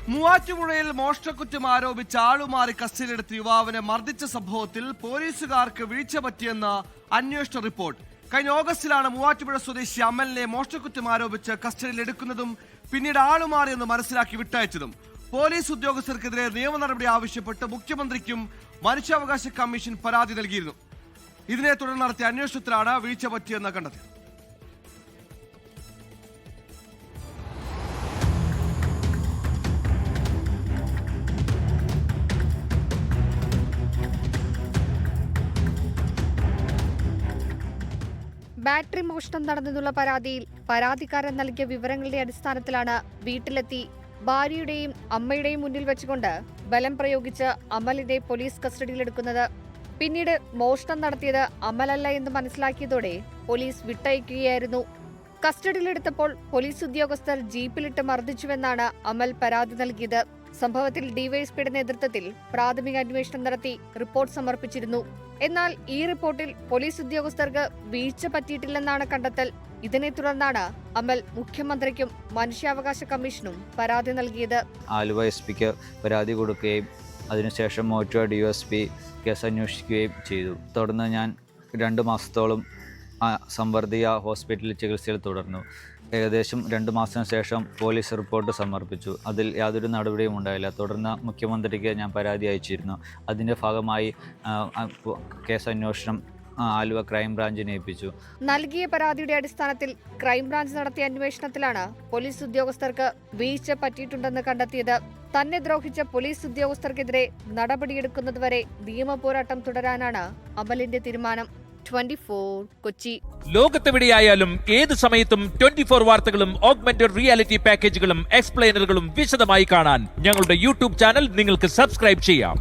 മൂവാറ്റുപുഴയിൽ മോഷണക്കുറ്റം ആരോപിച്ച് ആളുമാറി കസ്റ്റഡിയിലെടുത്ത യുവാവിനെ മർദ്ദിച്ച സംഭവത്തിൽ പോലീസുകാർക്ക് വീഴ്ച പറ്റിയെന്ന് അന്വേഷണ റിപ്പോർട്ട്. കഴിഞ്ഞ ഓഗസ്റ്റിലാണ് മൂവാറ്റുപുഴ സ്വദേശി അമലിനെ മോഷണക്കുറ്റം ആരോപിച്ച് കസ്റ്റഡിയിലെടുക്കുന്നതും പിന്നീട് ആളുമാറിയെന്ന് മനസ്സിലാക്കി വിട്ടയച്ചതും. പോലീസ് ഉദ്യോഗസ്ഥർക്കെതിരെ നിയമ നടപടി ആവശ്യപ്പെട്ട് മുഖ്യമന്ത്രിക്കും മനുഷ്യാവകാശ കമ്മീഷൻ പരാതി നൽകിയിരുന്നു. ഇതിനെ തുടർന്ന് നടത്തിയ അന്വേഷണത്തിലാണ് വീഴ്ച പറ്റിയെന്ന് കണ്ടെത്തിയത്. ബാറ്ററി മോഷണം നടന്നെന്നുള്ള പരാതിയിൽ പരാതിക്കാരൻ നൽകിയ വിവരങ്ങളുടെ അടിസ്ഥാനത്തിലാണ് വീട്ടിലെത്തി ഭാര്യയുടെയും അമ്മയുടെയും മുന്നിൽ വെച്ചുകൊണ്ട് ബലം പ്രയോഗിച്ച് അമലിനെ പോലീസ് കസ്റ്റഡിയിലെടുക്കുന്നത്. പിന്നീട് മോഷണം നടത്തിയത് അമലല്ല എന്ന് മനസ്സിലാക്കിയതോടെ പോലീസ് വിട്ടയക്കുകയായിരുന്നു. കസ്റ്റഡിയിലെടുത്തപ്പോൾ പോലീസ് ഉദ്യോഗസ്ഥർ ജീപ്പിലിട്ട് മർദ്ദിച്ചുവെന്നാണ് അമൽ പരാതി നൽകിയത്. സംഭവത്തിൽ ഡിവൈഎസ്പിയുടെ നേതൃത്വത്തിൽ പ്രാഥമിക അന്വേഷണം നടത്തി റിപ്പോർട്ട് സമർപ്പിച്ചിരുന്നു. എന്നാൽ ഈ റിപ്പോർട്ടിൽ പോലീസ് ഉദ്യോഗസ്ഥർക്ക് വീഴ്ച പറ്റിയിട്ടില്ലെന്നാണ് കണ്ടെത്തൽ. ഇതിനെ തുടർന്നാണ് അമൽ മുഖ്യമന്ത്രിക്കും മനുഷ്യാവകാശ കമ്മീഷനും പരാതി നൽകിയത്. ആലുവ എസ്.പിക്ക് പരാതി കൊടുക്കുകയും അതിനുശേഷം മൂവാറ്റുപുഴ ഡിവൈഎസ്പി കേസ് അന്വേഷിക്കുകയും ചെയ്തു. തുടർന്ന് ഞാൻ 2 മാസത്തോളം സംവർദ്ധിയ ഹോസ്പിറ്റലിൽ ചികിത്സയിൽ തുടർന്നു. ഏകദേശം 2 മാസത്തിന് ശേഷം പോലീസ് റിപ്പോർട്ട് സമർപ്പിച്ചു. അതിൽ യാതൊരു നടപടിയും ഉണ്ടായില്ല. തുടർന്ന് മുഖ്യമന്ത്രിക്ക് ഞാൻ പരാതി അയച്ചിരുന്നു. അതിൻ്റെ ഭാഗമായി കേസ് അന്വേഷണം ആലുവ ക്രൈംബ്രാഞ്ചിനെ ഏൽപ്പിച്ചു. നൽകിയ പരാതിയുടെ അടിസ്ഥാനത്തിൽ ക്രൈംബ്രാഞ്ച് നടത്തിയ അന്വേഷണത്തിലാണ് പോലീസ് ഉദ്യോഗസ്ഥർക്ക് വീഴ്ച പറ്റിയിട്ടുണ്ടെന്ന് കണ്ടെത്തിയത്. തന്നെ ദ്രോഹിച്ച പോലീസ് ഉദ്യോഗസ്ഥർക്കെതിരെ നടപടിയെടുക്കുന്നതുവരെ നിയമപോരാട്ടം തുടരാനാണ് അമലിന്റെ തീരുമാനം. 24 കൊച്ചി. ലോകത്തെവിടെയായാലും ഏത് സമയത്തും 24 വാർത്തകളും ഓഗ്മെന്റഡ് റിയാലിറ്റി പാക്കേജുകളും എക്സ്പ്ലെയിനറുകളും വിശദമായി കാണാൻ ഞങ്ങളുടെ യൂട്യൂബ് ചാനൽ നിങ്ങൾക്ക് സബ്സ്ക്രൈബ് ചെയ്യാം.